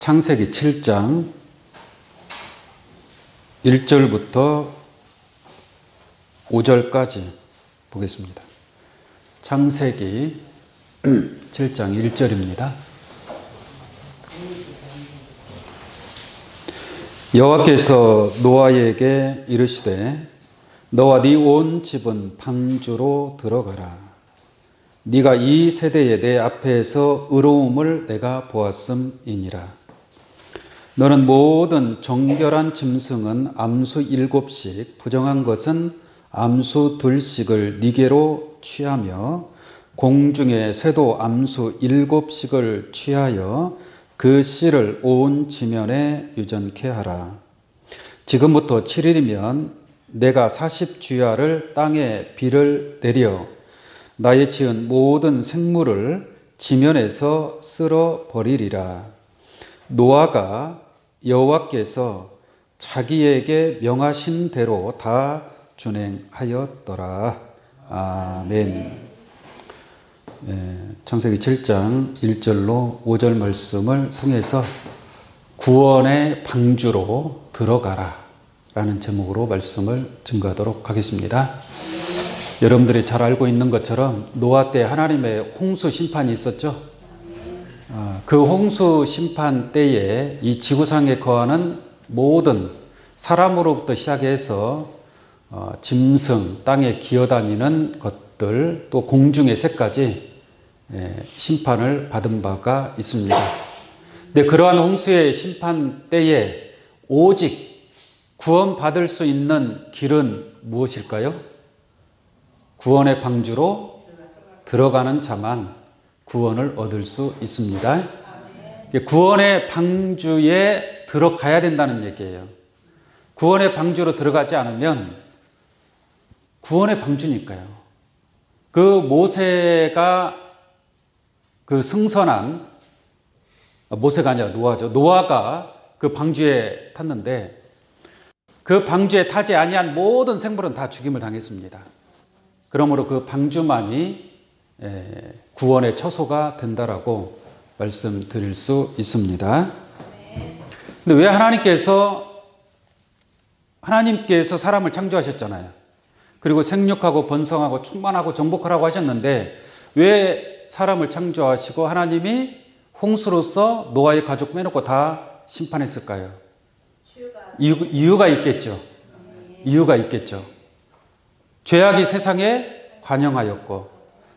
창세기 7장 1절부터 5절까지 보겠습니다. 창세기 7장 1절입니다. 여호와께서 노아에게 이르시되 너와 네 온 집은 방주로 들어가라. 네가 이 세대에 내 앞에서 의로움을 내가 보았음이니라. 너는 모든 정결한 짐승은 암수 7씩 부정한 것은 암수 2씩을 네게로 취하며 공중의 새도 암수 7씩을 취하여 그 씨를 온 지면에 유전케 하라. 지금부터 7일이면 내가 40주야를 땅에 비를 내려 나의 지은 모든 생물을 지면에서 쓸어 버리리라. 노아가 여호와께서 자기에게 명하신 대로 다 준행하였더라. 아멘. 창세기 7장 1절로 5절 말씀을 통해서 구원의 방주로 들어가라 라는 제목으로 말씀을 증거하도록 하겠습니다. 여러분들이 잘 알고 있는 것처럼 노아 때 하나님의 홍수 심판이 있었죠. 그 홍수 심판 때에 이 지구상에 거하는 모든 사람으로부터 시작해서 짐승, 땅에 기어다니는 것들, 또 공중의 새까지 심판을 받은 바가 있습니다. 근데 그러한 홍수의 심판 때에 오직 구원받을 수 있는 길은 무엇일까요? 구원의 방주로 들어가는 자만 구원을 얻을 수 있습니다. 구원의 방주에 들어가야 된다는 얘기예요. 구원의 방주로 들어가지 않으면 구원의 방주니까요. 그 모세가 그 승선한 모세가 아니라 노아죠. 노아가 그 방주에 탔는데 그 방주에 타지 아니한 모든 생물은 다 죽임을 당했습니다. 그러므로 그 방주만이 구원의 처소가 된다라고 말씀드릴 수 있습니다. 근데 왜 하나님께서 사람을 창조하셨잖아요. 그리고 생육하고 번성하고 충만하고 정복하라고 하셨는데 왜 사람을 창조하시고 하나님이 홍수로서 노아의 가족 빼놓고 다 심판했을까요? 이유가 있겠죠. 이유가 있겠죠. 죄악이 세상에 관영하였고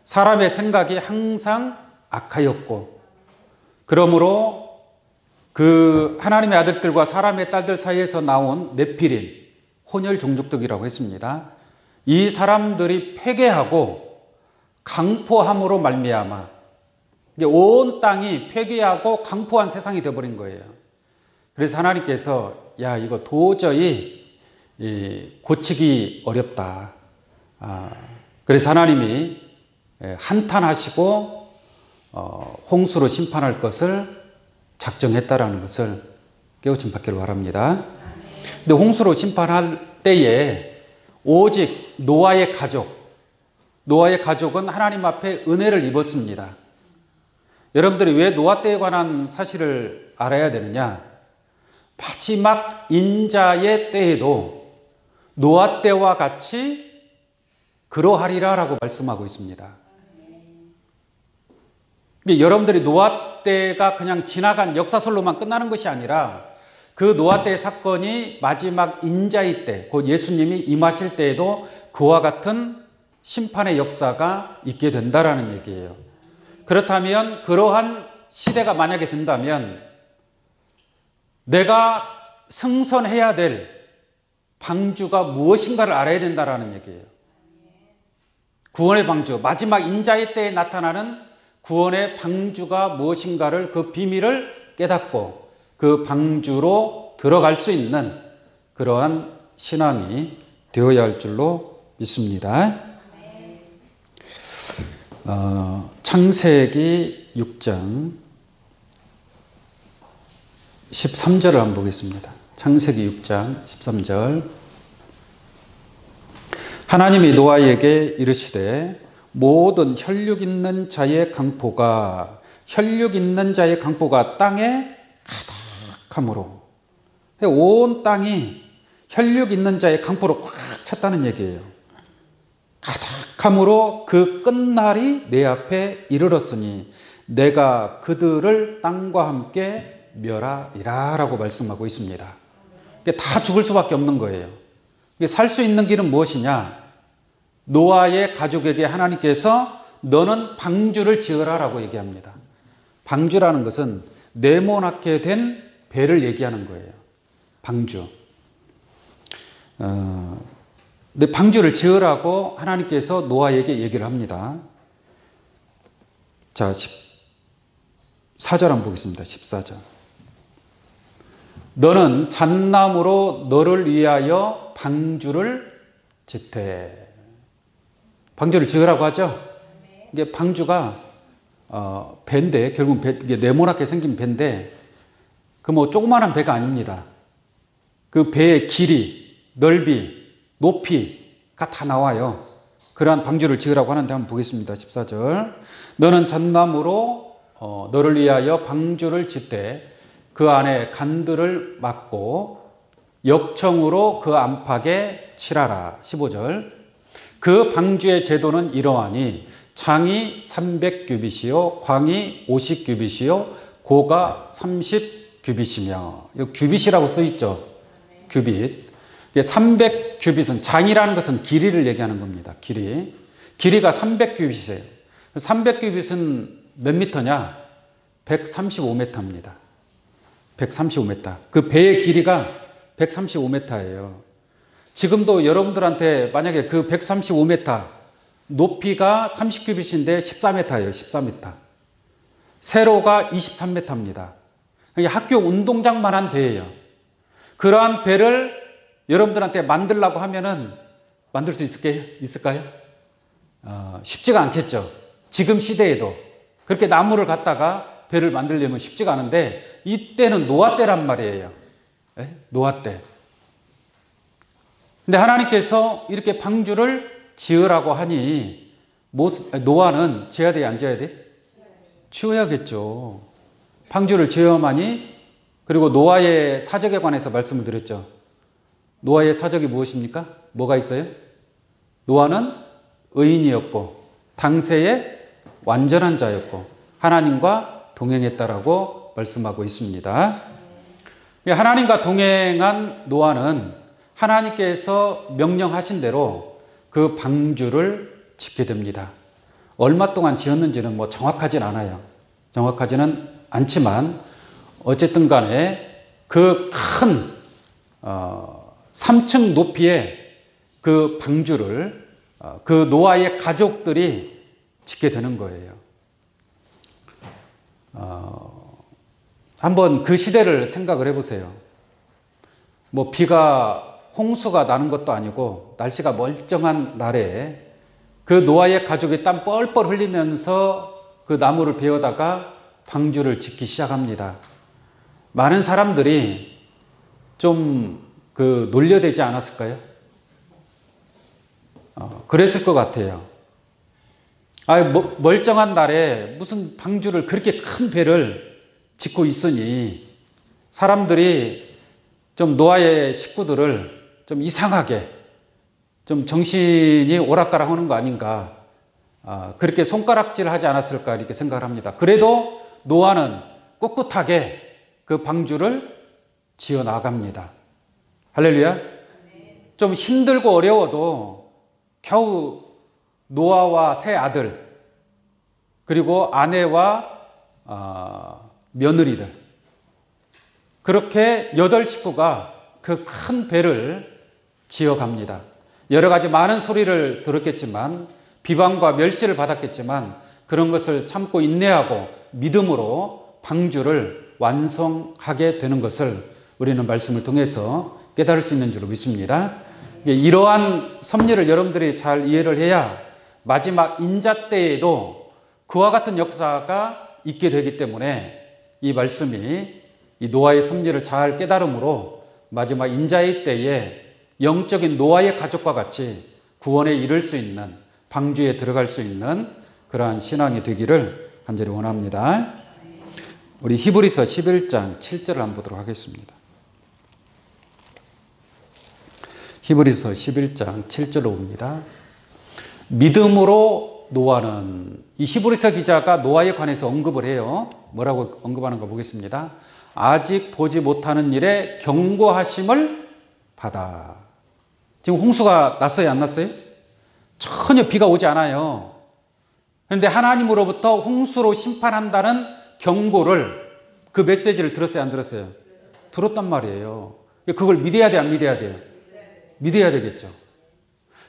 사람의 생각이 항상 악하였고 그러므로 그 하나님의 아들들과 사람의 딸들 사이에서 나온 네피림, 혼혈 종족들이라고 했습니다. 이 사람들이 패괴하고 강포함으로 말미암아 온 땅이 패괴하고 강포한 세상이 되어버린 거예요. 그래서 하나님께서 야 이거 도저히 고치기 어렵다. 그래서 하나님이 한탄하시고 홍수로 심판할 것을 작정했다라는 것을 깨우침 받기를 바랍니다. 근데 홍수로 심판할 때에 오직 노아의 가족은 하나님 앞에 은혜를 입었습니다. 여러분들이 왜 노아 때에 관한 사실을 알아야 되느냐? 마지막 인자의 때에도 노아 때와 같이 그러하리라라고 말씀하고 있습니다. 여러분들이 노아 때가 그냥 지나간 역사설로만 끝나는 것이 아니라 그 노아 때의 사건이 마지막 인자의 때, 곧 예수님이 임하실 때에도 그와 같은 심판의 역사가 있게 된다라는 얘기예요. 그렇다면 그러한 시대가 만약에 된다면 내가 승선해야 될 방주가 무엇인가를 알아야 된다라는 얘기예요. 구원의 방주, 마지막 인자의 때에 나타나는 구원의 방주가 무엇인가를 그 비밀을 깨닫고 그 방주로 들어갈 수 있는 그러한 신앙이 되어야 할 줄로 믿습니다. 창세기 6장 13절을 한번 보겠습니다. 창세기 6장 13절 하나님이 노아에게 이르시되 모든 혈육 있는 자의 강포가 땅에 가득 가득함으로. 온 땅이 혈육 있는 자의 강포로 꽉 찼다는 얘기예요. 가득함으로 그 끝날이 내 앞에 이르렀으니 내가 그들을 땅과 함께 멸하리라 라고 말씀하고 있습니다. 다 죽을 수밖에 없는 거예요. 살 수 있는 길은 무엇이냐? 노아의 가족에게 하나님께서 너는 방주를 지으라 라고 얘기합니다. 방주라는 것은 네모나게 된 배를 얘기하는 거예요. 방주. 근데 방주를 지으라고 하나님께서 노아에게 얘기를 합니다. 자, 14절 한번 보겠습니다. 14절. 너는 잣나무로 너를 위하여 방주를 짓되. 방주를 지으라고 하죠. 이게 방주가 배인데 결국 이게 네모나게 생긴 배인데 그 뭐 조그마한 배가 아닙니다. 그 배의 길이, 넓이, 높이가 다 나와요. 그러한 방주를 지으라고 하는데 한번 보겠습니다. 14절. 너는 잣나무로 너를 위하여 방주를 짓되 그 안에 간들을 막고 역청으로 그 안팎에 칠하라. 15절. 그 방주의 제도는 이러하니 장이 300규빗이요 광이 50규빗이요 고가 30규빗이며, 이 규빗이라고 써 있죠. 규빗. 300규빗은, 장이라는 것은 길이를 얘기하는 겁니다. 길이가 300규빗이에요. 300규빗은 몇 미터냐? 135m입니다. 135m. 그 배의 길이가 135m예요. 지금도 여러분들한테 만약에 그 135m, 높이가 30규빗인데 14m예요. 14m. 세로가 23m입니다. 학교 운동장만한 배예요. 그러한 배를 여러분들한테 만들려고 하면은 만들 수 있을까요? 쉽지가 않겠죠. 지금 시대에도 그렇게 나무를 갖다가 배를 만들려면 쉽지가 않은데 이때는 노아 때란 말이에요. 노아 때. 근데 하나님께서 이렇게 방주를 지으라고 하니 노아는 지어야 돼, 안 지어야 돼? 지어야겠죠. 방주를 지어야만이. 그리고 노아의 사적에 관해서 말씀을 드렸죠. 노아의 사적이 무엇입니까? 뭐가 있어요? 노아는 의인이었고 당세에 완전한 자였고 하나님과 동행했다라고 말씀하고 있습니다. 하나님과 동행한 노아는 하나님께서 명령하신 대로 그 방주를 짓게 됩니다. 얼마 동안 지었는지는 뭐 정확하진 않아요. 정확하지는 않지만 어쨌든 간에 그 큰 3층 높이의 그 방주를 그 노아의 가족들이 짓게 되는 거예요. 한번 그 시대를 생각을 해보세요. 뭐 비가 홍수가 나는 것도 아니고 날씨가 멀쩡한 날에 그 노아의 가족이 땀 뻘뻘 흘리면서 그 나무를 베어다가 방주를 짓기 시작합니다. 많은 사람들이 좀 놀려대지 않았을까요? 그랬을 것 같아요. 멀쩡한 날에 무슨 방주를, 그렇게 큰 배를 짓고 있으니 사람들이 좀 노아의 식구들을 좀 이상하게, 좀 정신이 오락가락 하는 거 아닌가, 그렇게 손가락질 하지 않았을까 이렇게 생각을 합니다. 그래도 노아는 꿋꿋하게 그 방주를 지어 나갑니다. 할렐루야. 좀 힘들고 어려워도 겨우 노아와 세 아들, 그리고 아내와 며느리들, 그렇게 8식구가 그 큰 배를 지어갑니다. 여러 가지 많은 소리를 들었겠지만, 비방과 멸시를 받았겠지만, 그런 것을 참고 인내하고 믿음으로 방주를 완성하게 되는 것을 우리는 말씀을 통해서 깨달을 수 있는 줄로 믿습니다. 이러한 섭리를 여러분들이 잘 이해를 해야 마지막 인자 때에도 그와 같은 역사가 있게 되기 때문에 이 말씀이 이 노아의 섭리를 잘 깨달음으로 마지막 인자의 때에 영적인 노아의 가족과 같이 구원에 이를 수 있는, 방주에 들어갈 수 있는 그러한 신앙이 되기를 간절히 원합니다. 우리 히브리서 11장 7절을 한번 보도록 하겠습니다. 히브리서 11장 7절로 봅니다. 믿음으로 노아는, 이 히브리서 기자가 노아에 관해서 언급을 해요. 뭐라고 언급하는가 보겠습니다. 아직 보지 못하는 일에 경고하심을 받아. 지금 홍수가 났어요, 안 났어요? 전혀 비가 오지 않아요. 그런데 하나님으로부터 홍수로 심판한다는 경고를, 그 메시지를 들었어요, 안 들었어요? 들었단 말이에요. 그걸 믿어야 돼, 안 믿어야 돼요? 믿어야 되겠죠.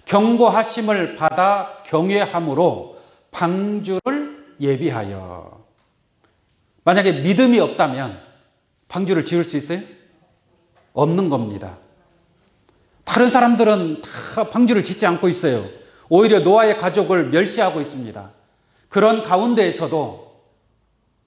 경고하심을 받아 경외함으로 방주를 예비하여. 만약에 믿음이 없다면 방주를 지을 수 있어요? 없는 겁니다. 다른 사람들은 다 방주를 짓지 않고 있어요. 오히려 노아의 가족을 멸시하고 있습니다. 그런 가운데에서도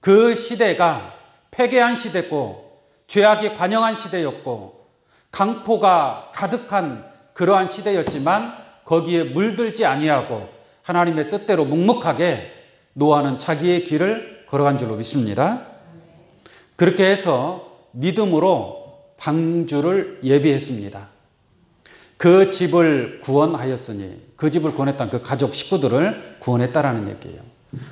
그 시대가 패괴한 시대고 죄악이 관영한 시대였고 강포가 가득한 그러한 시대였지만 거기에 물들지 아니하고 하나님의 뜻대로 묵묵하게 노아는 자기의 길을 걸어간 줄로 믿습니다. 그렇게 해서 믿음으로 방주를 예비했습니다. 그 집을 구원하였으니, 그 집을 구원했던 그 가족 식구들을 구원했다라는 얘기예요.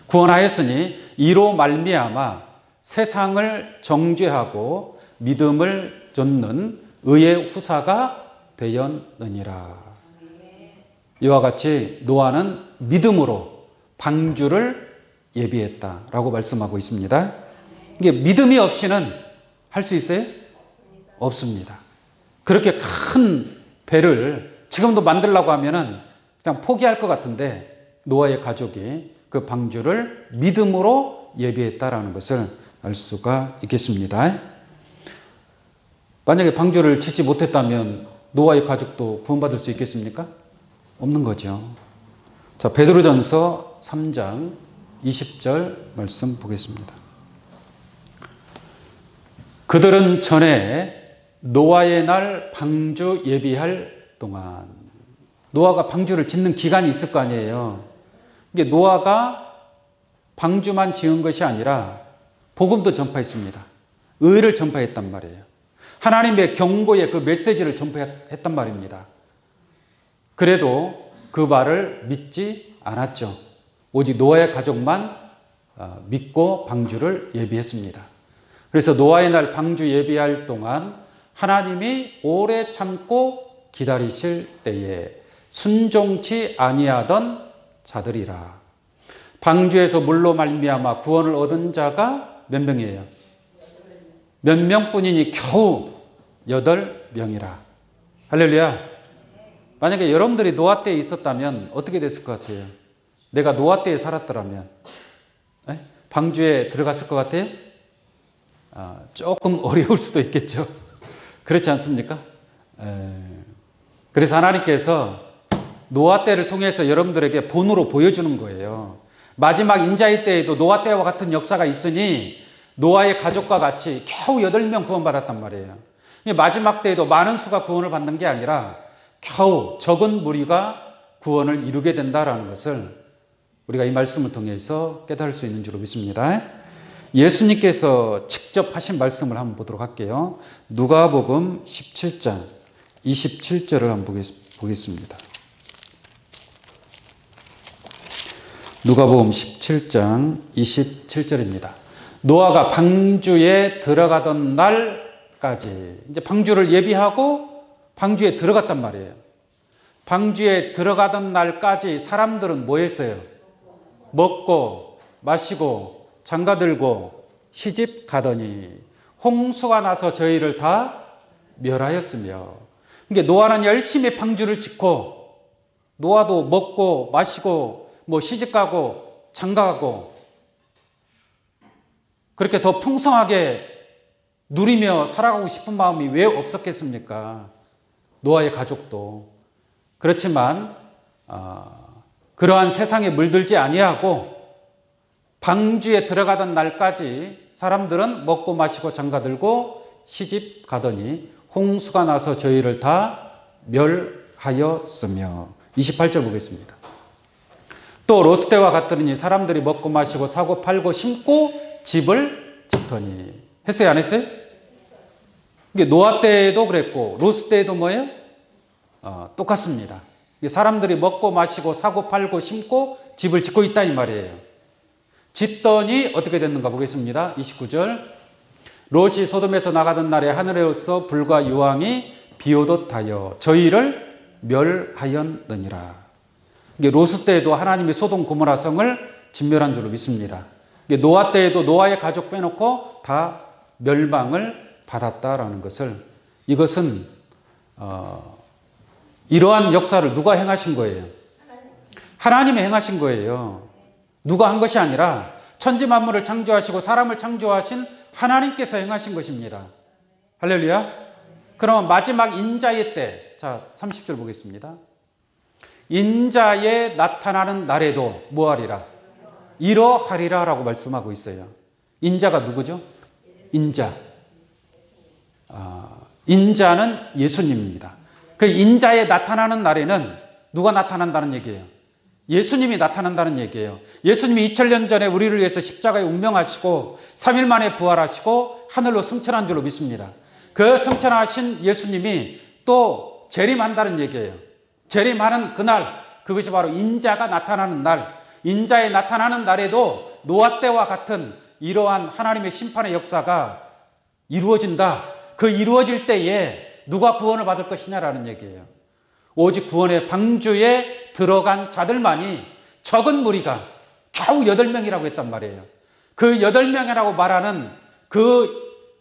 구원하였으니 이로 말미암아 세상을 정죄하고 믿음을 좇는 의의 후사가 되었느니라. 이와 같이 노아는 믿음으로 방주를 예비했다라고 말씀하고 있습니다. 이게 믿음이 없이는 할 수 있어요? 없습니다. 그렇게 큰 배를 지금도 만들려고 하면은 그냥 포기할 것 같은데 노아의 가족이 그 방주를 믿음으로 예비했다라는 것을 알 수가 있겠습니다. 만약에 방주를 짓지 못했다면 노아의 가족도 구원받을 수 있겠습니까? 없는 거죠. 자, 베드로전서 3장 20절 말씀 보겠습니다. 그들은 전에 노아의 날 방주 예비할 동안, 노아가 방주를 짓는 기간이 있을 거 아니에요. 이게 노아가 방주만 지은 것이 아니라 복음도 전파했습니다. 의를 전파했단 말이에요. 하나님의 경고의 그 메시지를 전파했단 말입니다. 그래도 그 말을 믿지 않았죠. 오직 노아의 가족만 믿고 방주를 예비했습니다. 그래서 노아의 날 방주 예비할 동안 하나님이 오래 참고 기다리실 때에 순종치 아니하던 자들이라. 방주에서 물로 말미암아 구원을 얻은 자가 몇 명이에요? 몇 명뿐이니 겨우 8명이라. 할렐루야. 만약에 여러분들이 노아 때에 있었다면 어떻게 됐을 것 같아요? 내가 노아 때에 살았더라면 방주에 들어갔을 것 같아요? 조금 어려울 수도 있겠죠. 그렇지 않습니까? 그래서 하나님께서 노아 때를 통해서 여러분들에게 본으로 보여주는 거예요. 마지막 인자의 때에도 노아 때와 같은 역사가 있으니 노아의 가족과 같이 겨우 8명 구원받았단 말이에요. 마지막 때에도 많은 수가 구원을 받는 게 아니라 겨우 적은 무리가 구원을 이루게 된다라는 것을 우리가 이 말씀을 통해서 깨달을 수 있는 줄로 믿습니다. 예수님께서 직접 하신 말씀을 한번 보도록 할게요. 누가복음 17장 27절을 한번 보겠습니다. 누가복음 17장 27절입니다. 노아가 방주에 들어가던 날까지, 이제 방주를 예비하고 방주에 들어갔단 말이에요. 방주에 들어가던 날까지 사람들은 뭐 했어요? 먹고 마시고 장가들고 시집 가더니 홍수가 나서 저희를 다 멸하였으며. 그러니까 노아는 열심히 방주를 짓고, 노아도 먹고 마시고 뭐 시집 가고 장가가고 그렇게 더 풍성하게 누리며 살아가고 싶은 마음이 왜 없었겠습니까? 노아의 가족도. 그렇지만 그러한 세상에 물들지 아니하고 방주에 들어가던 날까지 사람들은 먹고 마시고 장가들고 시집 가더니 홍수가 나서 저희를 다 멸하였으며. 28절 보겠습니다. 또 롯 때와 같더니 사람들이 먹고 마시고 사고 팔고 심고 집을 짓더니. 했어요, 안 했어요? 이게 노아 때도 그랬고 롯 때도 뭐예요? 똑같습니다. 사람들이 먹고 마시고 사고 팔고 심고 집을 짓고 있다 이 말이에요. 짓더니 어떻게 됐는가 보겠습니다. 29절. 롯이 소돔에서 나가던 날에 하늘에서 불과 유황이 비오듯 하여 저희를 멸하였느니라. 이게 롯 때에도 하나님이 소돔 고모라 성을 진멸한 줄로 믿습니다. 이게 노아 때에도 노아의 가족 빼놓고 다 멸망을 받았다라는 것을, 이것은 이러한 역사를 누가 행하신 거예요? 하나님이 행하신 거예요. 누가 한 것이 아니라 천지 만물을 창조하시고 사람을 창조하신 하나님께서 행하신 것입니다. 할렐루야. 그러면 마지막 인자의 때, 자 30절 보겠습니다. 인자에 나타나는 날에도 뭐하리라? 이러하리라 라고 말씀하고 있어요. 인자가 누구죠? 인자. 인자는 예수님입니다. 그 인자에 나타나는 날에는 누가 나타난다는 얘기예요? 예수님이 나타난다는 얘기예요. 예수님이 2000년 전에 우리를 위해서 십자가에 운명하시고 3일 만에 부활하시고 하늘로 승천한 줄로 믿습니다. 그 승천하신 예수님이 또 재림한다는 얘기예요. 재림하는 그날, 그것이 바로 인자가 나타나는 날, 인자에 나타나는 날에도 노아 때와 같은 이러한 하나님의 심판의 역사가 이루어진다. 그 이루어질 때에 누가 구원을 받을 것이냐라는 얘기예요. 오직 구원의 방주에 들어간 자들만이, 적은 무리가 겨우 8명이라고 했단 말이에요. 그 8명이라고 말하는 그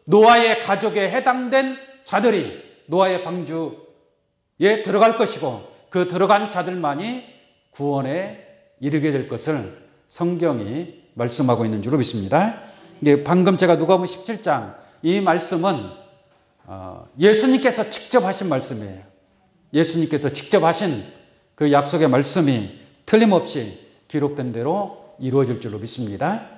노아의 가족에 해당된 자들이 노아의 방주에 들어갈 것이고, 그 들어간 자들만이 구원에 이르게 될 것을 성경이 말씀하고 있는 줄로 믿습니다. 이게 방금 제가 누가복음 17장, 이 말씀은 예수님께서 직접 하신 말씀이에요. 예수님께서 직접 하신 그 약속의 말씀이 틀림없이 기록된 대로 이루어질 줄로 믿습니다.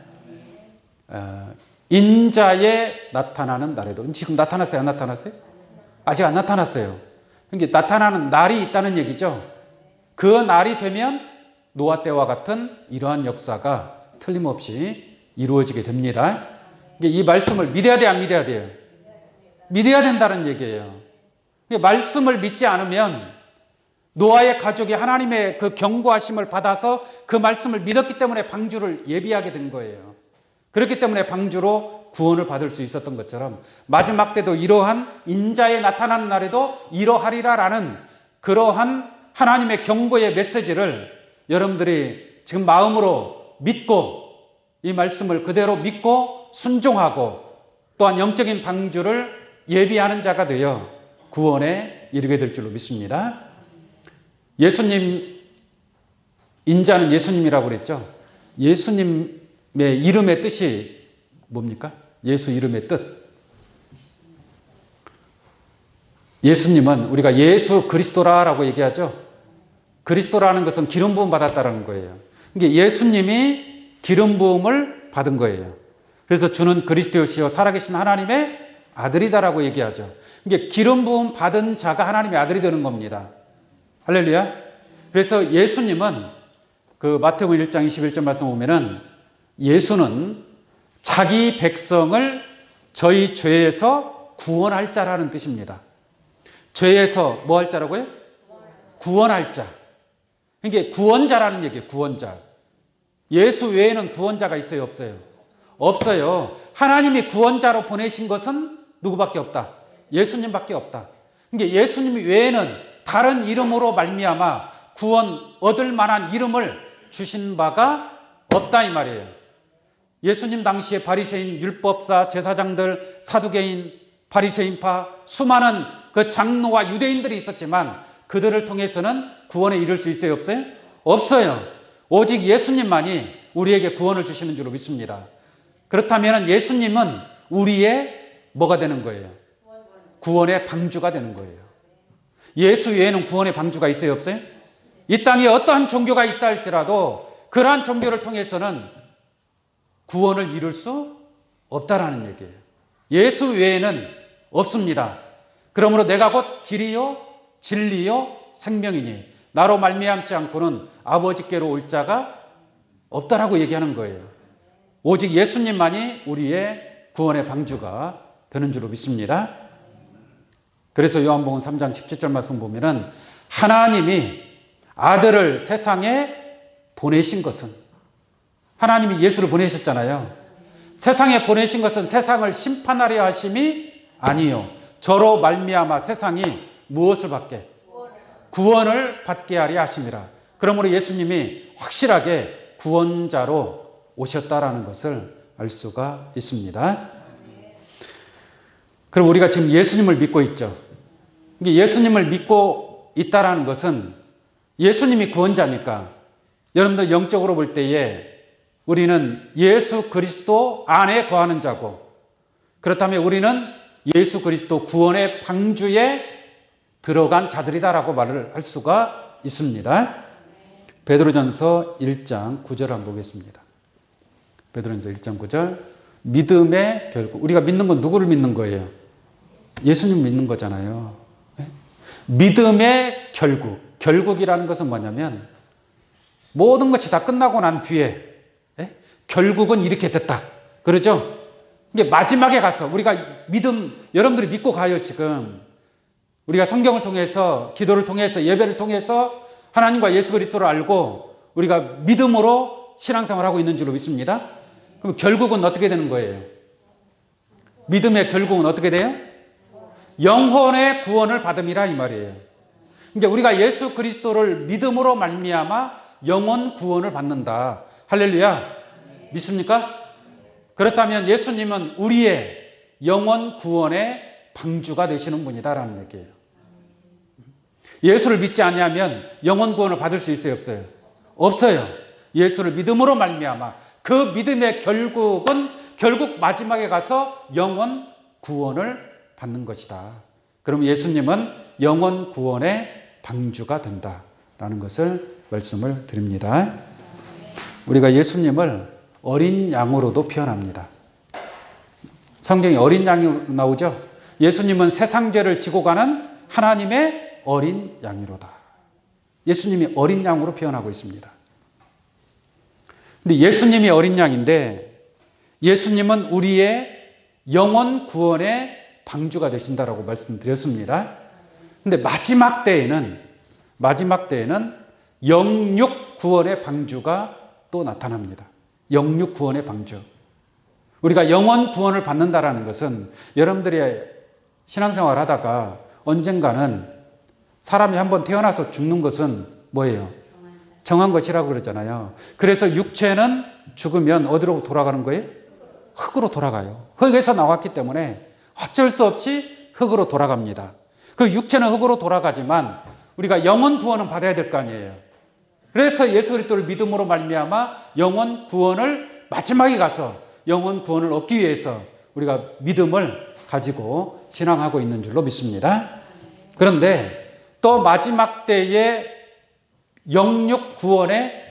인자에 나타나는 날에도, 지금 나타났어요? 안 나타났어요? 아직 안 나타났어요. 그러니까 나타나는 날이 있다는 얘기죠. 그 날이 되면 노아 때와 같은 이러한 역사가 틀림없이 이루어지게 됩니다. 이 말씀을 믿어야 돼요, 안 믿어야 돼요? 믿어야 된다는 얘기예요. 말씀을 믿지 않으면 노아의 가족이 하나님의 그 경고하심을 받아서 그 말씀을 믿었기 때문에 방주를 예비하게 된 거예요. 그렇기 때문에 방주로 구원을 받을 수 있었던 것처럼 마지막 때도 이러한 인자에 나타나는 날에도 이러하리라라는 그러한 하나님의 경고의 메시지를 여러분들이 지금 마음으로 믿고, 이 말씀을 그대로 믿고 순종하고 또한 영적인 방주를 예비하는 자가 되어 구원에 이르게 될 줄로 믿습니다. 예수님, 인자는 예수님이라고 그랬죠. 예수님의 이름의 뜻이 뭡니까? 예수 이름의 뜻. 예수님은 우리가 예수 그리스도라고 얘기하죠. 그리스도라는 것은 기름 부음 받았다라는 거예요. 이게 예수님이 기름 부음을 받은 거예요. 그래서 주는 그리스도시요 살아계신 하나님의 아들이다라고 얘기하죠. 이게 기름 부음 받은 자가 하나님의 아들이 되는 겁니다. 할렐루야. 그래서 예수님은 그 마태복음 1장 21절 말씀 보면은 예수는 자기 백성을 저희 죄에서 구원할 자라는 뜻입니다. 죄에서 뭐 할 자라고요? 구원할 자. 이게 구원자라는 얘기예요. 구원자. 예수 외에는 구원자가 있어요? 없어요? 없어요. 하나님이 구원자로 보내신 것은 누구밖에 없다? 예수님밖에 없다. 그러니까 예수님 외에는 다른 이름으로 말미암아 구원 얻을 만한 이름을 주신 바가 없다 이 말이에요. 예수님 당시에 바리새인, 율법사, 제사장들, 사두개인, 바리새인파 수많은 그 장로와 유대인들이 있었지만 그들을 통해서는 구원에 이를 수 있어요? 없어요? 없어요. 오직 예수님만이 우리에게 구원을 주시는 줄로 믿습니다. 그렇다면 예수님은 우리의 뭐가 되는 거예요? 구원의 방주가 되는 거예요. 예수 외에는 구원의 방주가 있어요? 없어요? 이 땅에 어떠한 종교가 있다 할지라도 그러한 종교를 통해서는 구원을 이룰 수 없다라는 얘기예요. 예수 외에는 없습니다. 그러므로 내가 곧 길이요 진리요 생명이니 나로 말미암지 않고는 아버지께로 올 자가 없다라고 얘기하는 거예요. 오직 예수님만이 우리의 구원의 방주가 되는 줄로 믿습니다. 그래서 요한복음 3장 17절 말씀 보면은 하나님이 아들을 세상에 보내신 것은, 하나님이 예수를 보내셨잖아요. 세상에 보내신 것은 세상을 심판하려 하심이 아니요 저로 말미암아 세상이 무엇을 받게? 구원을 받게 하려 하심이라. 그러므로 예수님이 확실하게 구원자로 오셨다라는 것을 알 수가 있습니다. 그럼 우리가 지금 예수님을 믿고 있죠. 예수님을 믿고 있다라는 것은 예수님이 구원자니까 여러분들 영적으로 볼 때에 우리는 예수 그리스도 안에 거하는 자고, 그렇다면 우리는 예수 그리스도 구원의 방주에 들어간 자들이다라고 말을 할 수가 있습니다. 베드로전서 1장 9절 한번 보겠습니다. 베드로전서 1장 9절. 믿음의 결국. 우리가 믿는 건 누구를 믿는 거예요? 예수님 믿는 거잖아요. 믿음의 결국. 결국이라는 것은 뭐냐면 모든 것이 다 끝나고 난 뒤에 결국은 이렇게 됐다. 그러죠? 이게 마지막에 가서 우리가 믿음, 여러분들이 믿고 가요, 지금. 우리가 성경을 통해서, 기도를 통해서, 예배를 통해서 하나님과 예수 그리스도를 알고 우리가 믿음으로 신앙생활을 하고 있는 줄로 믿습니다. 그럼 결국은 어떻게 되는 거예요? 믿음의 결국은 어떻게 돼요? 영혼의 구원을 받음이라 이 말이에요. 그러니까 우리가 예수 그리스도를 믿음으로 말미암아 영혼 구원을 받는다. 할렐루야. 믿습니까? 그렇다면 예수님은 우리의 영혼 구원의 방주가 되시는 분이다라는 얘기예요. 예수를 믿지 않으면 영혼 구원을 받을 수 있어요, 없어요? 없어요. 예수를 믿음으로 말미암아 그 믿음의 결국은 결국 마지막에 가서 영혼 구원을 받는 것이다. 그럼 예수님은 영혼 구원의 방주가 된다라는 것을 말씀을 드립니다. 우리가 예수님을 어린 양으로도 표현합니다. 성경에 어린 양이 나오죠. 예수님은 세상 죄를 지고 가는 하나님의 어린 양이로다. 예수님이 어린 양으로 표현하고 있습니다. 근데 예수님이 어린 양인데 예수님은 우리의 영혼 구원의 방주가 되신다라고 말씀드렸습니다. 근데 마지막 때에는 영육 구원의 방주가 또 나타납니다. 영육 구원의 방주. 우리가 영혼 구원을 받는다라는 것은 여러분들이 신앙생활 하다가 언젠가는 사람이 한번 태어나서 죽는 것은 뭐예요? 정한 것이라고 그러잖아요. 그래서 육체는 죽으면 어디로 돌아가는 거예요? 흙으로 돌아가요. 흙에서 나왔기 때문에 어쩔 수 없이 흙으로 돌아갑니다. 그 육체는 흙으로 돌아가지만 우리가 영혼 구원은 받아야 될 거 아니에요. 그래서 예수 그리스도를 믿음으로 말미암아 영혼 구원을 마지막에 가서 영혼 구원을 얻기 위해서 우리가 믿음을 가지고 신앙하고 있는 줄로 믿습니다. 그런데 또 마지막 때에 영육 구원의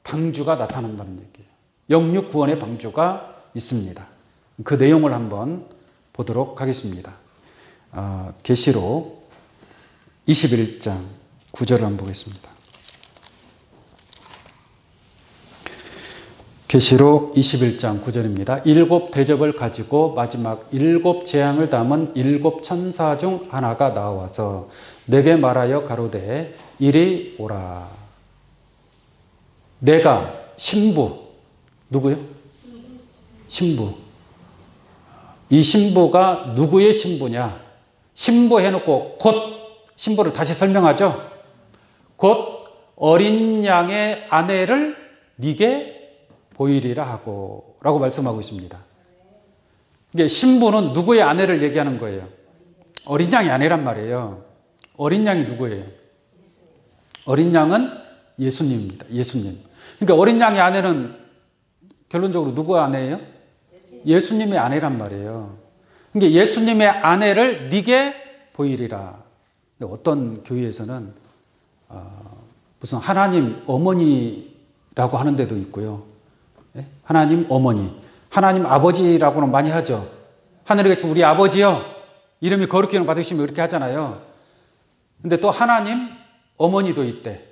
방주가 나타난다는 얘기예요. 영육 구원의 방주가 있습니다. 그 내용을 한번 보도록 하겠습니다. 계시록 21장 9절을 한번 보겠습니다. 계시록 21장 9절입니다. 일곱 대접을 가지고 마지막 일곱 재앙을 담은 일곱 천사 중 하나가 나와서 내게 말하여 가로되 이리 오라. 내가 신부. 누구요? 신부. 이 신부가 누구의 신부냐? 신부 해놓고 곧 신부를 다시 설명하죠. 곧 어린 양의 아내를 네게 보이리라 하고 라고 말씀하고 있습니다. 이게 신부는 누구의 아내를 얘기하는 거예요? 어린 양이 아내란 말이에요. 어린 양이 누구예요? 어린 양은 예수님입니다. 예수님. 그러니까 어린 양의 아내는 결론적으로 누구 아내예요? 예수님의 아내란 말이에요. 그러니까 예수님의 아내를 네게 보이리라. 어떤 교회에서는 무슨 하나님 어머니라고 하는 데도 있고요. 하나님 어머니, 하나님 아버지라고는 많이 하죠. 하늘에 계신 우리 아버지요. 이름이 거룩히 받으시면 이렇게 하잖아요. 근데 또 하나님 어머니도 있대.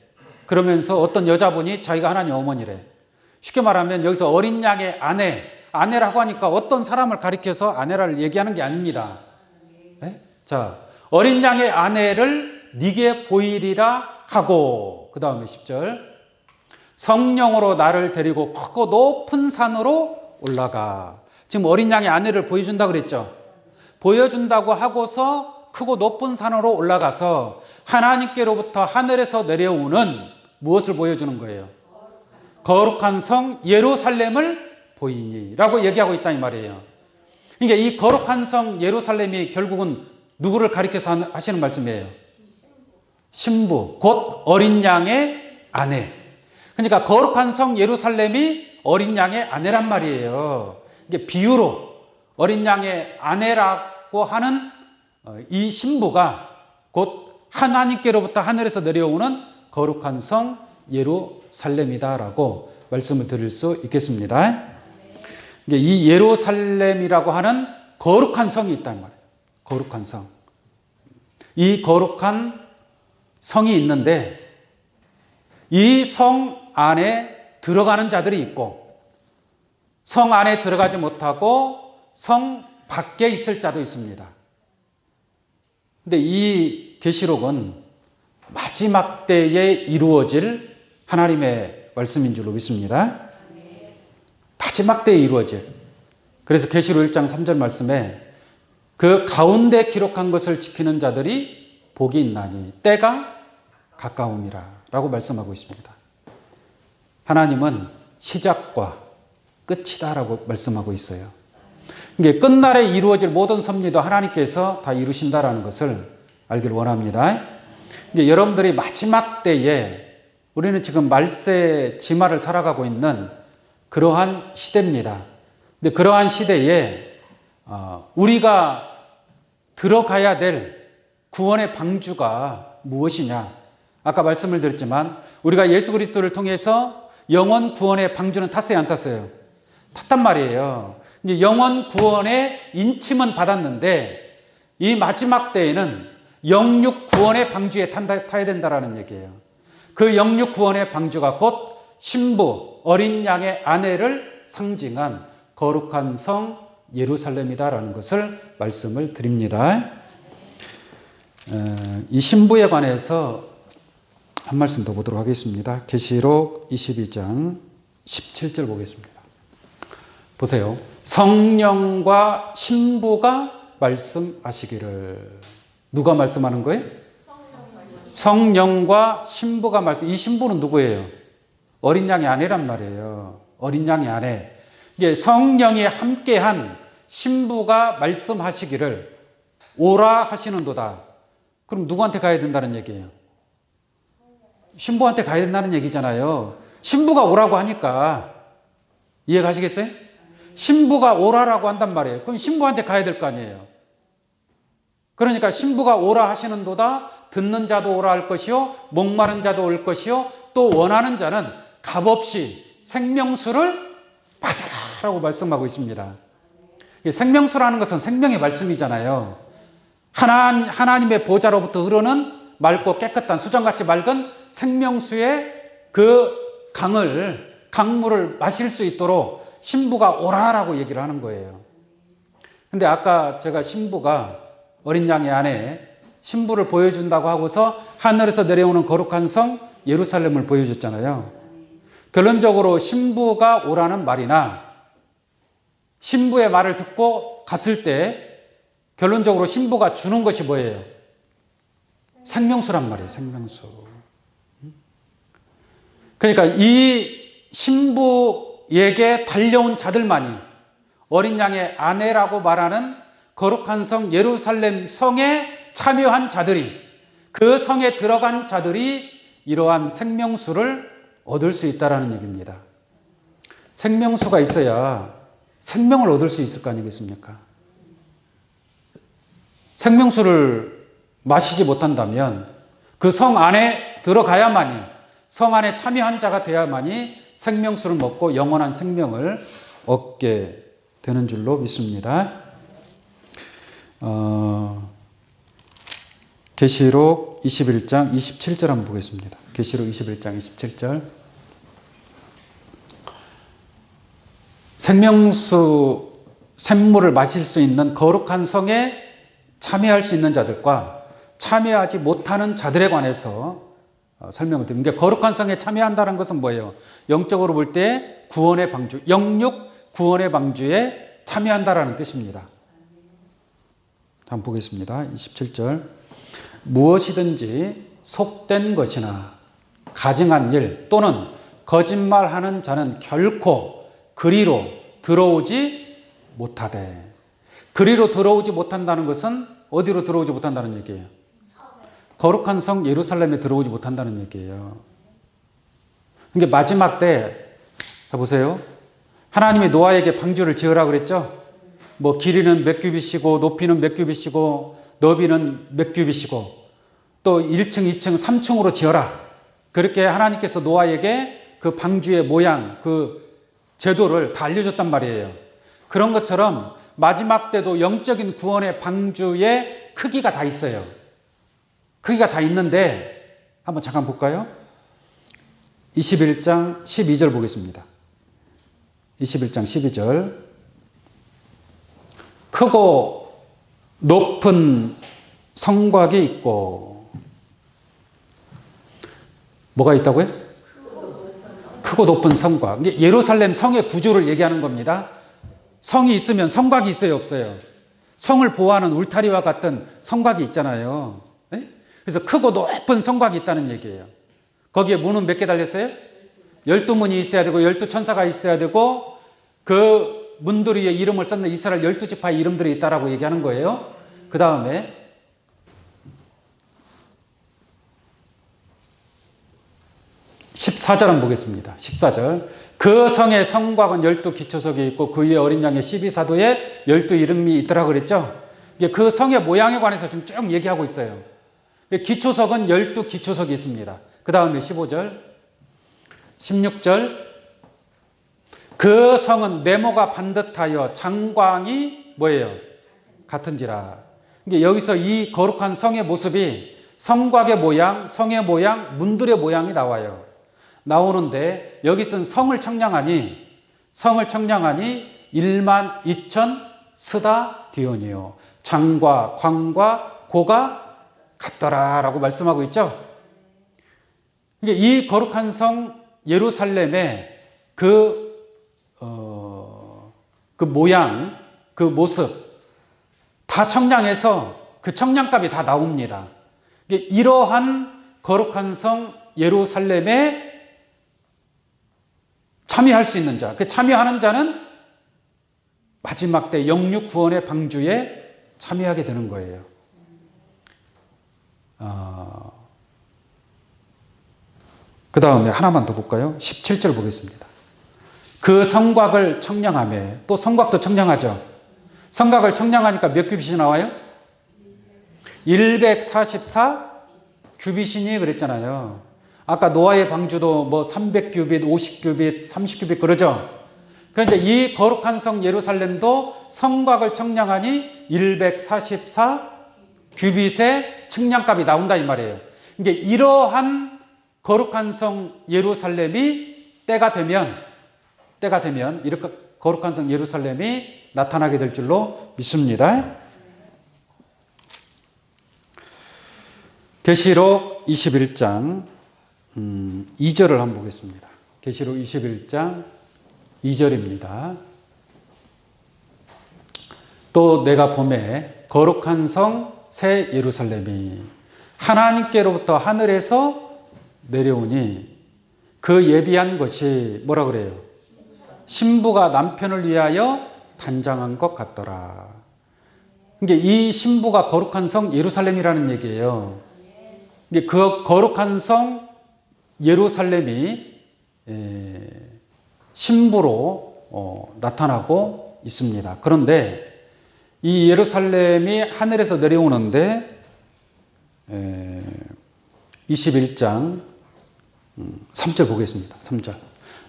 그러면서 어떤 여자분이 자기가 하나님 어머니래. 쉽게 말하면 여기서 어린 양의 아내, 아내라고 하니까 어떤 사람을 가리켜서 아내를 얘기하는 게 아닙니다. 네? 자, 어린 양의 아내를 네게 보이리라 하고, 그 다음에 10절, 성령으로 나를 데리고 크고 높은 산으로 올라가. 지금 어린 양의 아내를 보여준다 그랬죠. 보여준다고 하고서 크고 높은 산으로 올라가서 하나님께로부터 하늘에서 내려오는 무엇을 보여주는 거예요? 거룩한 성 예루살렘을 보이니 라고 얘기하고 있다 이 말이에요. 그러니까 이 거룩한 성 예루살렘이 결국은 누구를 가리켜서 하시는 말씀이에요? 신부, 곧 어린 양의 아내. 그러니까 거룩한 성 예루살렘이 어린 양의 아내란 말이에요. 이게 비유로 어린 양의 아내라고 하는 이 신부가 곧 하나님께로부터 하늘에서 내려오는 거룩한 성 예루살렘이다라고 말씀을 드릴 수 있겠습니다. 이 예루살렘이라고 하는 거룩한 성이 있단 말이에요. 거룩한 성. 이 거룩한 성이 있는데 이 성 안에 들어가는 자들이 있고 성 안에 들어가지 못하고 성 밖에 있을 자도 있습니다. 근데 이 계시록은 마지막 때에 이루어질 하나님의 말씀인 줄로 믿습니다. 마지막 때에 이루어질. 그래서 계시록 1장 3절 말씀에 그 가운데 기록한 것을 지키는 자들이 복이 있나니 때가 가까움이라 라고 말씀하고 있습니다. 하나님은 시작과 끝이다 라고 말씀하고 있어요. 이게 끝날에 이루어질 모든 섭리도 하나님께서 다 이루신다라는 것을 알기를 원합니다. 이제 여러분들이 마지막 때에 우리는 지금 말세 지마를 살아가고 있는 그러한 시대입니다. 근데 그러한 시대에 우리가 들어가야 될 구원의 방주가 무엇이냐? 아까 말씀을 드렸지만 우리가 예수 그리스도를 통해서 영원 구원의 방주는 탔어요, 안 탔어요? 탔단 말이에요. 이제 영원 구원의 인침은 받았는데 이 마지막 때에는 영육 구원의 방주에 타야 된다라는 얘기예요. 그 영육 구원의 방주가 곧 신부, 어린 양의 아내를 상징한 거룩한 성 예루살렘이다라는 것을 말씀을 드립니다. 이 신부에 관해서 한 말씀 더 보도록 하겠습니다. 계시록 22장 17절 보겠습니다. 보세요. 성령과 신부가 말씀하시기를. 누가 말씀하는 거예요? 성령과 신부가 말씀. 이 신부는 누구예요? 어린 양의 아내란 말이에요. 어린 양의 아내. 이게 성령이 함께한 신부가 말씀하시기를 오라 하시는도다. 그럼 누구한테 가야 된다는 얘기예요? 신부한테 가야 된다는 얘기잖아요. 신부가 오라고 하니까 이해 가시겠어요? 신부가 오라라고 한단 말이에요. 그럼 신부한테 가야 될 거 아니에요. 그러니까 신부가 오라 하시는도다. 듣는 자도 오라 할 것이요 목마른 자도 올 것이요 또 원하는 자는 값없이 생명수를 받아라라고 말씀하고 있습니다. 생명수라는 것은 생명의 말씀이잖아요. 하나님의 보좌로부터 흐르는 맑고 깨끗한 수정같이 맑은 생명수의 그 강물을 마실 수 있도록 신부가 오라라고 얘기를 하는 거예요. 근데 아까 제가 신부가 어린 양의 아내 신부를 보여준다고 하고서 하늘에서 내려오는 거룩한 성 예루살렘을 보여줬잖아요. 결론적으로 신부가 오라는 말이나 신부의 말을 듣고 갔을 때 결론적으로 신부가 주는 것이 뭐예요? 생명수란 말이에요. 생명수. 그러니까 이 신부에게 달려온 자들만이 어린 양의 아내라고 말하는 거룩한 성 예루살렘 성에 참여한 자들이 그 성에 들어간 자들이 이러한 생명수를 얻을 수 있다는 얘기입니다. 생명수가 있어야 생명을 얻을 수 있을 거 아니겠습니까? 생명수를 마시지 못한다면 그 성 안에 들어가야만이 성 안에 참여한 자가 되어야만이 생명수를 먹고 영원한 생명을 얻게 되는 줄로 믿습니다. 계시록 21장 27절 한번 보겠습니다. 계시록 21장 27절 생명수 샘물을 마실 수 있는 거룩한 성에 참여할 수 있는 자들과 참여하지 못하는 자들에 관해서 설명을 드립니다. 그러니까 거룩한 성에 참여한다는 것은 뭐예요? 영적으로 볼 때 구원의 방주, 영육 구원의 방주에 참여한다라는 뜻입니다. 한번 보겠습니다. 27절. 무엇이든지 속된 것이나 가증한 일 또는 거짓말하는 자는 결코 그리로 들어오지 못하되. 그리로 들어오지 못한다는 것은 어디로 들어오지 못한다는 얘기예요? 거룩한 성 예루살렘에 들어오지 못한다는 얘기예요. 그러니까 마지막 때, 자 보세요. 하나님이 노아에게 방주를 지으라 그랬죠? 뭐 길이는 몇 규빗이고 높이는 몇 규빗이고 너비는 몇 규빗이고 또 1층, 2층, 3층으로 지어라. 그렇게 하나님께서 노아에게 그 방주의 모양, 그 제도를 다 알려줬단 말이에요. 그런 것처럼 마지막 때도 영적인 구원의 방주의 크기가 다 있어요. 크기가 다 있는데 한번 잠깐 볼까요? 21장 12절 보겠습니다. 21장 12절. 크고 높은 성곽이 있고 뭐가 있다고요? 크고 높은 성곽. 예루살렘 성의 구조를 얘기하는 겁니다. 성이 있으면 성곽이 있어요, 없어요? 성을 보호하는 울타리와 같은 성곽이 있잖아요. 네? 그래서 크고 높은 성곽이 있다는 얘기예요. 거기에 문은 몇 개 달렸어요? 12문이 있어야 되고 12천사가 있어야 되고 그 문들 위에 이름을 썼는 이스라엘 12지파의 이름들이 있다라고 얘기하는 거예요. 그 다음에 14절 한번 보겠습니다. 14절. 그 성의 성곽은 12기초석이 있고 그 위에 어린 양의 12사도의 12 이름이 있더라고 그랬죠. 그 성의 모양에 관해서 좀 쭉 얘기하고 있어요. 기초석은 12기초석이 있습니다. 그 다음에 15절, 16절. 그 성은 네모가 반듯하여 장광이 뭐예요? 같은지라. 여기서 이 거룩한 성의 모습이 성곽의 모양, 성의 모양, 문들의 모양이 나와요. 나오는데 여기 쓴 성을 청량하니 1만 2천 스다 디온이요. 장과 광과 고가 같더라라고 말씀하고 있죠. 이 거룩한 성 예루살렘의 그 모양, 그 모습 다 청량해서 그 청량감이 다 나옵니다. 이러한 거룩한 성 예루살렘에 참여할 수 있는 자, 그 참여하는 자는 마지막 때 영육 구원의 방주에 참여하게 되는 거예요. 그 다음에 하나만 더 볼까요? 17절 보겠습니다. 그 성곽을 청량하며, 또 성곽도 청량하죠. 성곽을 청량하니까 몇 규빗이 나와요? 144 규빗이니 그랬잖아요. 아까 노아의 방주도 뭐 300규빗, 50규빗, 30규빗 그러죠. 그런데 이 거룩한 성 예루살렘도 성곽을 청량하니 144 규빗의 측량값이 나온다 이 말이에요. 그러니까 이러한 거룩한 성 예루살렘이 때가 되면 이렇게 거룩한 성 예루살렘이 나타나게 될 줄로 믿습니다. 계시록 21장 2절을 한번 보겠습니다. 계시록 21장 2절입니다. 또 내가 보매 거룩한 성 새 예루살렘이 하나님께로부터 하늘에서 내려오니 그 예비한 것이 뭐라 그래요? 신부가 남편을 위하여 단장한 것 같더라. 그러니까 이 신부가 거룩한 성 예루살렘이라는 얘기예요. 그 거룩한 성 예루살렘이 신부로 나타나고 있습니다. 그런데 이 예루살렘이 하늘에서 내려오는데 21장 3절 보겠습니다. 3절.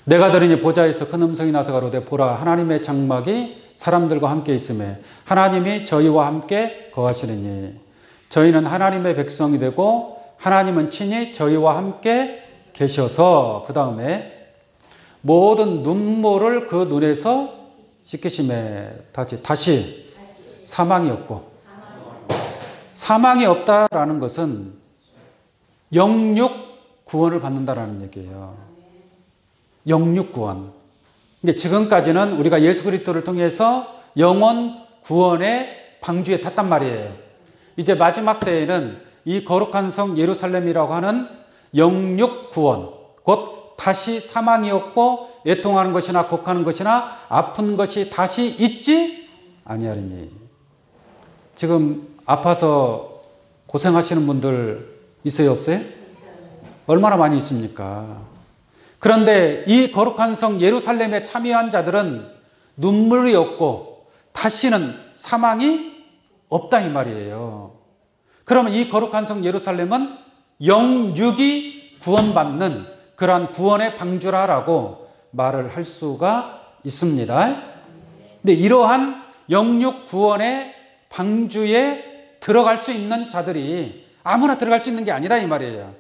내가 들으니 보좌에서 큰 음성이 나서 가로되 보라 하나님의 장막이 사람들과 함께 있음에 하나님이 저희와 함께 거하시느니 저희는 하나님의 백성이 되고 하나님은 친히 저희와 함께 계셔서 그 다음에 모든 눈물을 그 눈에서 씻기심에 다시 사망이 없고, 사망이 없다라는 것은 영육 구원을 받는다라는 얘기예요. 영육 구원. 근데 지금까지는 우리가 예수 그리스도를 통해서 영원 구원의 방주에 탔단 말이에요. 이제 마지막 때에는 이 거룩한 성 예루살렘이라고 하는 영육 구원, 곧 다시 사망이 없고 애통하는 것이나 곡하는 것이나 아픈 것이 다시 있지 아니하리니. 지금 아파서 고생하시는 분들 있어요, 없어요? 얼마나 많이 있습니까? 그런데 이 거룩한 성 예루살렘에 참여한 자들은 눈물이 없고 다시는 사망이 없다 이 말이에요. 그러면 이 거룩한 성 예루살렘은 영육이 구원받는 그러한 구원의 방주라라고 말을 할 수가 있습니다. 근데 이러한 영육 구원의 방주에 들어갈 수 있는 자들이 아무나 들어갈 수 있는 게 아니라 이 말이에요.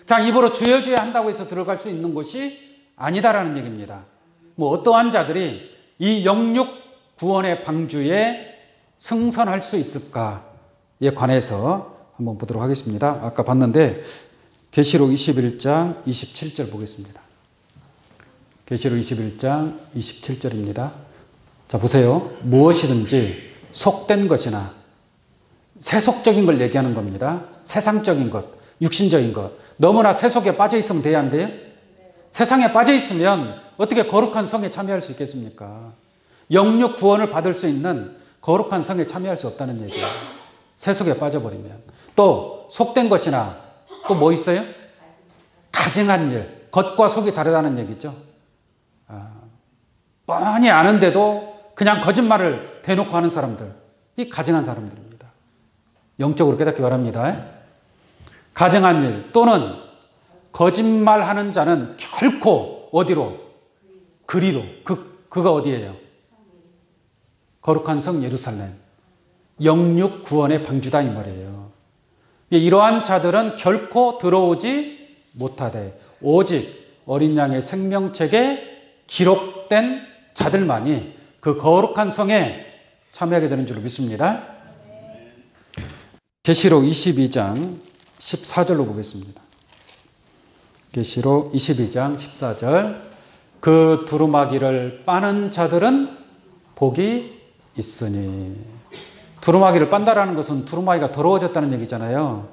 그냥 입으로 주여 주여 한다고 해서 들어갈 수 있는 곳이 아니다라는 얘기입니다. 뭐 어떠한 자들이 이 영육 구원의 방주에 승선할 수 있을까에 관해서 한번 보도록 하겠습니다. 아까 봤는데 계시록 21장 27절 보겠습니다. 계시록 21장 27절입니다. 자, 보세요. 무엇이든지 속된 것이나 세속적인 걸 얘기하는 겁니다. 세상적인 것, 육신적인 것. 너무나 세속에 빠져 있으면 돼야 안 돼요? 세상에 빠져 있으면 어떻게 거룩한 성에 참여할 수 있겠습니까? 영육 구원을 받을 수 있는 거룩한 성에 참여할 수 없다는 얘기예요. 세속에 빠져버리면. 또 속된 것이나 또 뭐 있어요? 가증한 일. 겉과 속이 다르다는 얘기죠. 뻔히 아는데도 그냥 거짓말을 대놓고 하는 사람들. 이 가증한 사람들입니다. 영적으로 깨닫기 바랍니다. 가증한 일 또는 거짓말하는 자는 결코 어디로? 그리로. 그가 어디예요? 거룩한 성 예루살렘. 영육 구원의 방주다 이 말이에요. 이러한 자들은 결코 들어오지 못하되 오직 어린 양의 생명책에 기록된 자들만이 그 거룩한 성에 참여하게 되는 줄로 믿습니다. 계시록 22장 14절로 보겠습니다. 계시록 22장 14절. 그 두루마기를 빠는 자들은 복이 있으니. 두루마기를 빤다라는 것은 두루마기가 더러워졌다는 얘기잖아요.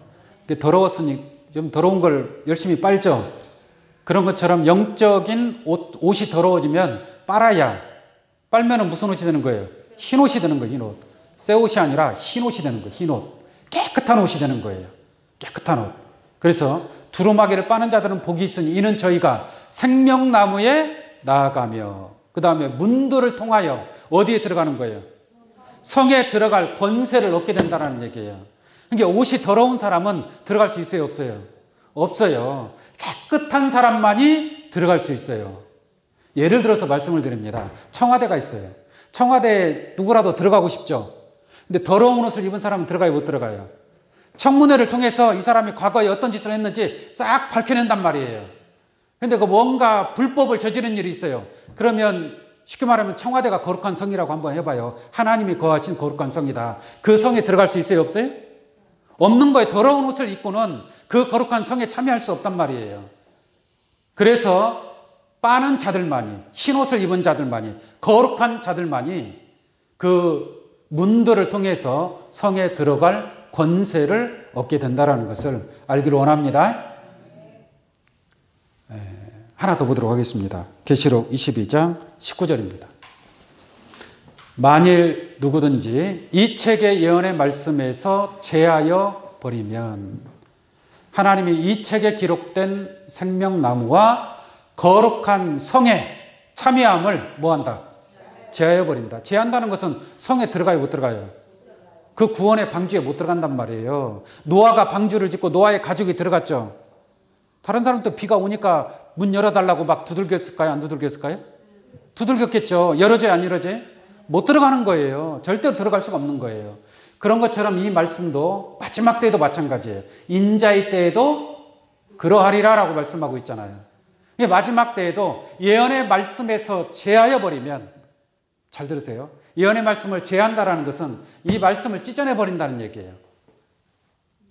더러웠으니 좀 더러운 걸 열심히 빨죠. 그런 것처럼 영적인 옷이 더러워지면 빨아야, 빨면은 무슨 옷이 되는 거예요? 흰 옷이 되는 거예요. 흰 옷. 새 옷이 아니라 흰 옷이 되는 거예요. 흰 옷. 깨끗한 옷이 되는 거예요. 깨끗한 옷. 그래서 두루마기를 빠는 자들은 복이 있으니 이는 저희가 생명나무에 나아가며 그 다음에 문들을 통하여 어디에 들어가는 거예요? 성에 들어갈 권세를 얻게 된다는 얘기예요. 그러니까 옷이 더러운 사람은 들어갈 수 있어요? 없어요? 없어요. 깨끗한 사람만이 들어갈 수 있어요. 예를 들어서 말씀을 드립니다. 청와대가 있어요. 청와대에 누구라도 들어가고 싶죠? 근데 더러운 옷을 입은 사람은 들어가요? 못 들어가요? 청문회를 통해서 이 사람이 과거에 어떤 짓을 했는지 싹 밝혀낸단 말이에요. 근데 그 뭔가 불법을 저지른 일이 있어요. 그러면 쉽게 말하면 청와대가 거룩한 성이라고 한번 해봐요. 하나님이 거하신 거룩한 성이다. 그 성에 들어갈 수 있어요? 없어요? 없는 거에 더러운 옷을 입고는 그 거룩한 성에 참여할 수 없단 말이에요. 그래서 빠는 자들만이, 흰옷을 입은 자들만이, 거룩한 자들만이 그 문들을 통해서 성에 들어갈 권세를 얻게 된다는 것을 알기를 원합니다. 하나 더 보도록 하겠습니다. 계시록 22장 19절입니다. 만일 누구든지 이 책의 예언의 말씀에서 제하여 버리면 하나님이 이 책에 기록된 생명나무와 거룩한 성에 참여함을 뭐한다? 제하여 버린다. 제한다는 것은 성에 들어가요, 못 들어가요? 그 구원의 방주에 못 들어간단 말이에요. 노아가 방주를 짓고 노아의 가족이 들어갔죠. 다른 사람도 비가 오니까 문 열어달라고 막 두들겼을까요? 안 두들겼을까요? 두들겼겠죠. 열어줘요? 안 열어줘요? 못 들어가는 거예요. 절대로 들어갈 수가 없는 거예요. 그런 것처럼 이 말씀도 마지막 때에도 마찬가지예요. 인자의 때에도 그러하리라라고 말씀하고 있잖아요. 마지막 때에도 예언의 말씀에서 제하여 버리면 잘 들으세요. 예언의 말씀을 제한다라는 것은 이 말씀을 찢어내버린다는 얘기예요.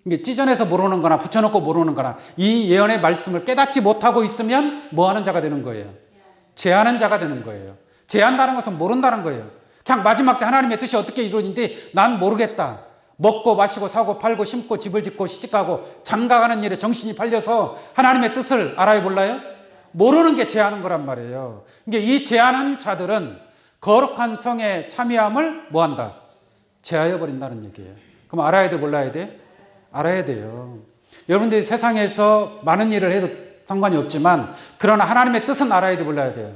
이게 찢어내서 모르는 거나 붙여놓고 모르는 거나 이 예언의 말씀을 깨닫지 못하고 있으면 뭐 하는 자가 되는 거예요? 제하는 자가 되는 거예요. 제한다는 것은 모른다는 거예요. 그냥 마지막 때 하나님의 뜻이 어떻게 이루어지는지 난 모르겠다. 먹고 마시고 사고 팔고 심고 집을 짓고 시집가고 장가가는 일에 정신이 팔려서 하나님의 뜻을 알아요 몰라요? 모르는 게 제하는 거란 말이에요. 이게 이 제하는 자들은 거룩한 성에 참여함을 뭐한다? 제하여 버린다는 얘기예요. 그럼 알아야 돼 몰라야 돼? 알아야 돼요. 여러분들이 세상에서 많은 일을 해도 상관이 없지만 그러나 하나님의 뜻은 알아야 돼 몰라야 돼요.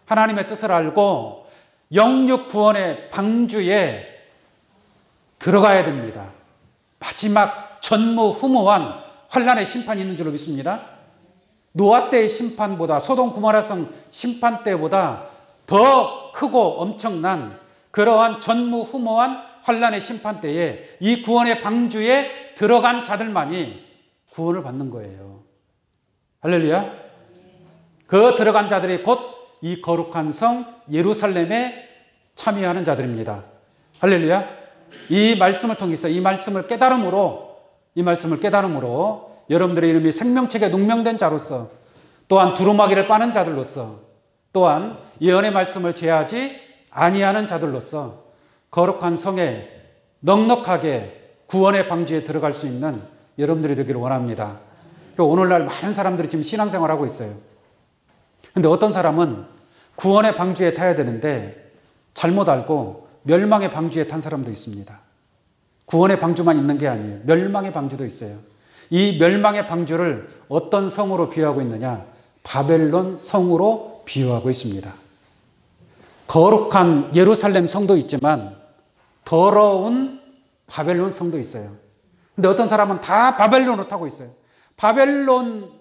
하나님의 뜻을 알고 영육 구원의 방주에 들어가야 됩니다. 마지막 전무후무한 환란의 심판이 있는 줄로 믿습니다. 노아 때의 심판보다 소돔 고모라성 심판 때보다 더 크고 엄청난 그러한 전무후무한 환란의 심판 때에 이 구원의 방주에 들어간 자들만이 구원을 받는 거예요. 할렐루야. 그 들어간 자들이 곧 이 거룩한 성 예루살렘에 참여하는 자들입니다. 할렐루야. 이 말씀을 통해서 이 말씀을 깨달음으로 여러분들의 이름이 생명책에 농명된 자로서 또한 두루마기를 빠는 자들로서 또한 예언의 말씀을 제하지 아니하는 자들로서 거룩한 성에 넉넉하게 구원의 방주에 들어갈 수 있는 여러분들이 되기를 원합니다. 오늘날 많은 사람들이 지금 신앙생활하고 있어요. 근데 어떤 사람은 구원의 방주에 타야 되는데 잘못 알고 멸망의 방주에 탄 사람도 있습니다. 구원의 방주만 있는 게 아니에요. 멸망의 방주도 있어요. 이 멸망의 방주를 어떤 성으로 비유하고 있느냐? 바벨론 성으로 비유하고 있습니다. 거룩한 예루살렘 성도 있지만 더러운 바벨론 성도 있어요. 근데 어떤 사람은 다 바벨론으로 타고 있어요. 바벨론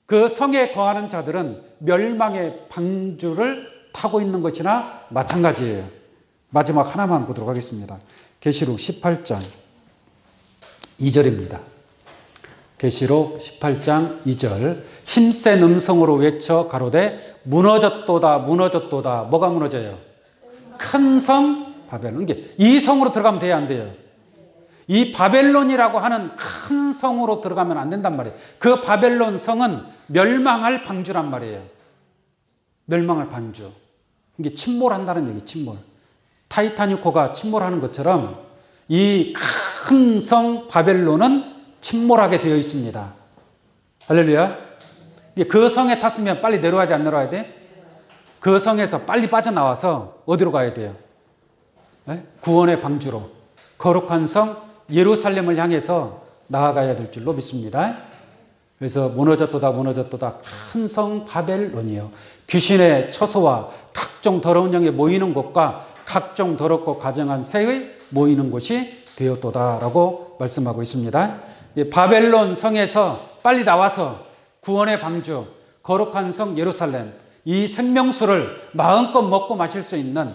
그 성에 거하는 자들은 멸망의 방주를 타고 있는 것이나 마찬가지예요. 마지막 하나만 보도록 하겠습니다. 계시록 18장 2절입니다. 계시록 18장 2절 힘센 음성으로 외쳐 가로되 무너졌도다 무너졌도다. 뭐가 무너져요? 큰 성 바벨론. 이 성으로 들어가면 돼야 안 돼요? 이 바벨론이라고 하는 큰 성으로 들어가면 안 된단 말이에요. 그 바벨론 성은 멸망할 방주란 말이에요. 멸망할 방주. 이게 침몰한다는 얘기, 침몰. 타이타닉호가 침몰하는 것처럼 이 큰 성 바벨론은 침몰하게 되어 있습니다. 할렐루야. 그 성에 탔으면 빨리 내려와야 돼, 안 내려와야 돼? 그 성에서 빨리 빠져나와서 어디로 가야 돼요? 구원의 방주로, 거룩한 성 예루살렘을 향해서 나아가야 될 줄로 믿습니다. 그래서 무너졌도다 무너졌도다 큰 성 바벨론이요 귀신의 처소와 각종 더러운 영에 모이는 곳과 각종 더럽고 가증한 새의 모이는 곳이 되었도다라고 말씀하고 있습니다. 바벨론 성에서 빨리 나와서 구원의 방주 거룩한 성 예루살렘 이 생명수를 마음껏 먹고 마실 수 있는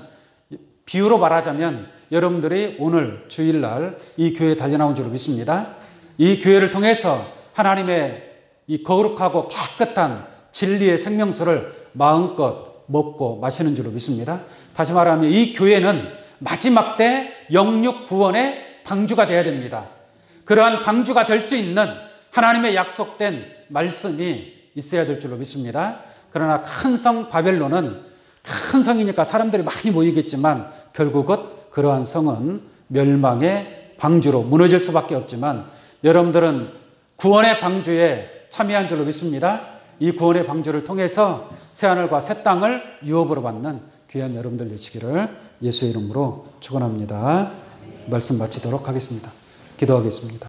비유로 말하자면 여러분들이 오늘 주일날 이 교회에 달려나온 줄로 믿습니다. 이 교회를 통해서 하나님의 이 거룩하고 깨끗한 진리의 생명수를 마음껏 먹고 마시는 줄로 믿습니다. 다시 말하면 이 교회는 마지막 때 영육 구원의 방주가 되어야 됩니다. 그러한 방주가 될 수 있는 하나님의 약속된 말씀이 있어야 될 줄로 믿습니다. 그러나 큰 성 바벨론은 큰 성이니까 사람들이 많이 모이겠지만 결국은 그러한 성은 멸망의 방주로 무너질 수밖에 없지만 여러분들은 구원의 방주에 참여한 줄로 믿습니다. 이 구원의 방주를 통해서 새하늘과 새 땅을 유업으로 받는 귀한 여러분들 되시기를 예수의 이름으로 축원합니다. 말씀 마치도록 하겠습니다. 기도하겠습니다.